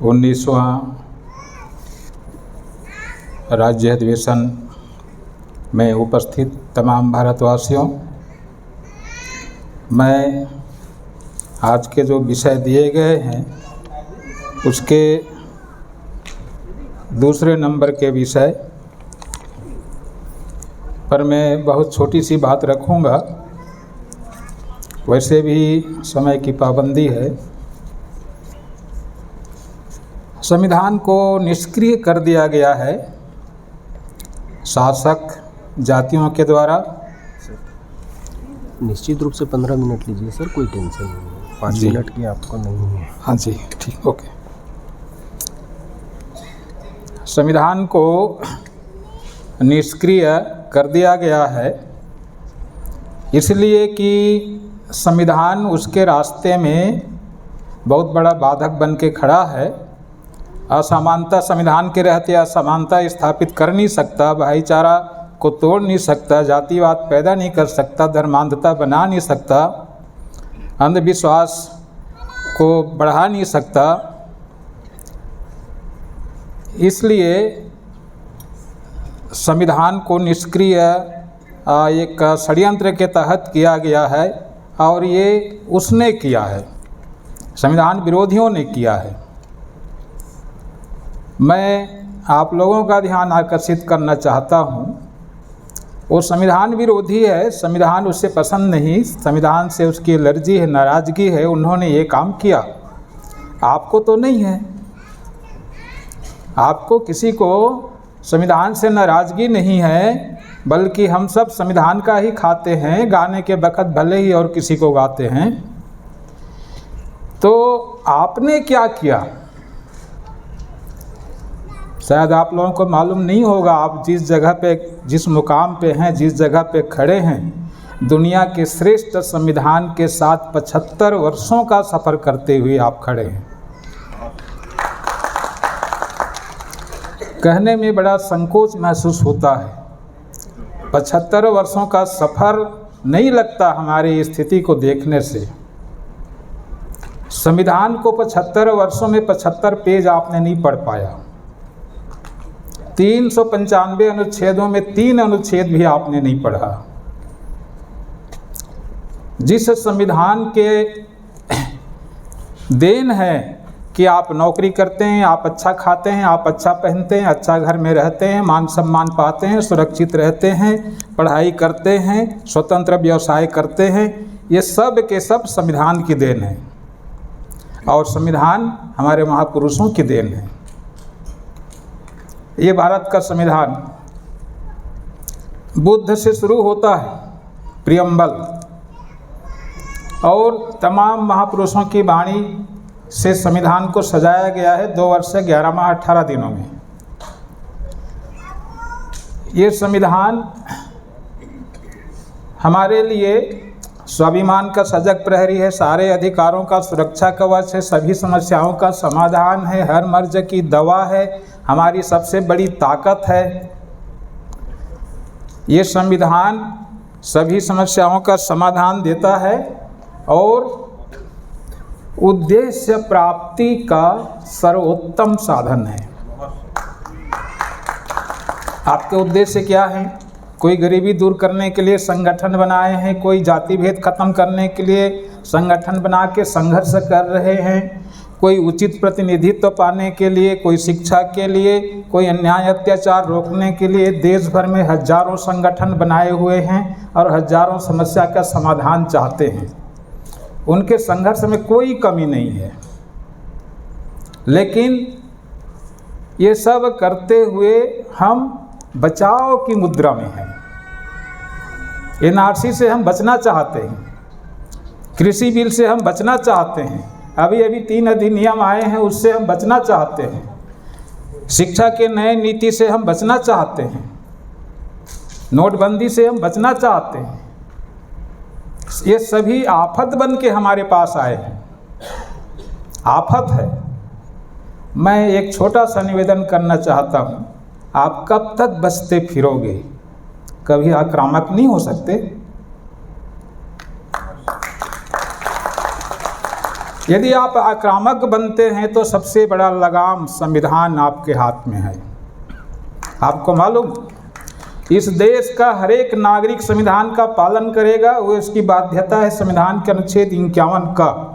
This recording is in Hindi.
19वां राज्य अधिवेशन में उपस्थित तमाम भारतवासियों, मैं आज के जो विषय दिए गए हैं उसके दूसरे नंबर के विषय पर मैं बहुत छोटी सी बात रखूंगा। वैसे भी समय की पाबंदी है। संविधान को निष्क्रिय कर दिया गया है शासक जातियों के द्वारा। निश्चित रूप से 15 मिनट लीजिए सर, कोई टेंशन नहीं है। 5 मिनट की आपको नहीं है। हाँ जी, ठीक, ओके। संविधान को निष्क्रिय कर दिया गया है इसलिए कि संविधान उसके रास्ते में बहुत बड़ा बाधक बन के खड़ा है। असमानता संविधान के रहते असमानता स्थापित कर नहीं सकता, भाईचारा को तोड़ नहीं सकता, जातिवाद पैदा नहीं कर सकता, धर्मांधता बना नहीं सकता, अंधविश्वास को बढ़ा नहीं सकता। इसलिए संविधान को निष्क्रिय एक षड्यंत्र के तहत किया गया है और ये उसने किया है, संविधान विरोधियों ने किया है। मैं आप लोगों का ध्यान आकर्षित करना चाहता हूँ, वो संविधान विरोधी है, संविधान उससे पसंद नहीं, संविधान से उसकी एलर्जी है, नाराज़गी है, उन्होंने ये काम किया। आपको तो नहीं है, आपको किसी को संविधान से नाराज़गी नहीं है, बल्कि हम सब संविधान का ही खाते हैं, गाने के वक़्त भले ही और किसी को गाते हैं। तो आपने क्या किया शायद आप लोगों को मालूम नहीं होगा। आप जिस जगह पे, जिस मुकाम पे हैं, जिस जगह पे खड़े हैं, दुनिया के श्रेष्ठ संविधान के साथ 75 वर्षों का सफ़र करते हुए आप खड़े हैं। कहने में बड़ा संकोच महसूस होता है। 75 वर्षों का सफ़र नहीं लगता हमारी स्थिति को देखने से। संविधान को 75 वर्षों में 75 पेज आपने नहीं पढ़ पाया। 395 अनुच्छेदों में 3 अनुच्छेद भी आपने नहीं पढ़ा। जिस संविधान के देन है कि आप नौकरी करते हैं, आप अच्छा खाते हैं, आप अच्छा पहनते हैं, अच्छा घर में रहते हैं, मान सम्मान पाते हैं, सुरक्षित रहते हैं, पढ़ाई करते हैं, स्वतंत्र व्यवसाय करते हैं, ये सब के सब संविधान की देन है और संविधान हमारे महापुरुषों की देन है। ये भारत का संविधान बुद्ध से शुरू होता है, प्रियम्बल, और तमाम महापुरुषों की वाणी से संविधान को सजाया गया है 2 वर्ष से 11 माह 18 दिनों में। ये संविधान हमारे लिए स्वाभिमान का सजग प्रहरी है, सारे अधिकारों का सुरक्षा कवच है, सभी समस्याओं का समाधान है, हर मर्ज की दवा है, हमारी सबसे बड़ी ताकत है। ये संविधान सभी समस्याओं का समाधान देता है और उद्देश्य प्राप्ति का सर्वोत्तम साधन है। आपके उद्देश्य क्या हैं? कोई गरीबी दूर करने के लिए संगठन बनाए हैं, कोई जाति भेद खत्म करने के लिए संगठन बना के संघर्ष कर रहे हैं, कोई उचित प्रतिनिधित्व पाने के लिए, कोई शिक्षा के लिए, कोई अन्याय अत्याचार रोकने के लिए देश भर में हजारों संगठन बनाए हुए हैं और हजारों समस्या का समाधान चाहते हैं। उनके संघर्ष में कोई कमी नहीं है, लेकिन ये सब करते हुए हम बचाव की मुद्रा में हैं। एनआरसी से हम बचना चाहते हैं, कृषि बिल से हम बचना चाहते हैं, अभी 3 अधिनियम आए हैं उससे हम बचना चाहते हैं, शिक्षा के नए नीति से हम बचना चाहते हैं, नोटबंदी से हम बचना चाहते हैं। ये सभी आफत बन के हमारे पास आए हैं, आफत है। मैं एक छोटा सा निवेदन करना चाहता हूँ, आप कब तक बचते फिरोगे? कभी आक्रामक नहीं हो सकते? यदि आप आक्रामक बनते हैं तो सबसे बड़ा लगाम संविधान आपके हाथ में है। आपको मालूम, इस देश का हर एक नागरिक संविधान का पालन करेगा, वो इसकी बाध्यता है संविधान के अनुच्छेद 51 का।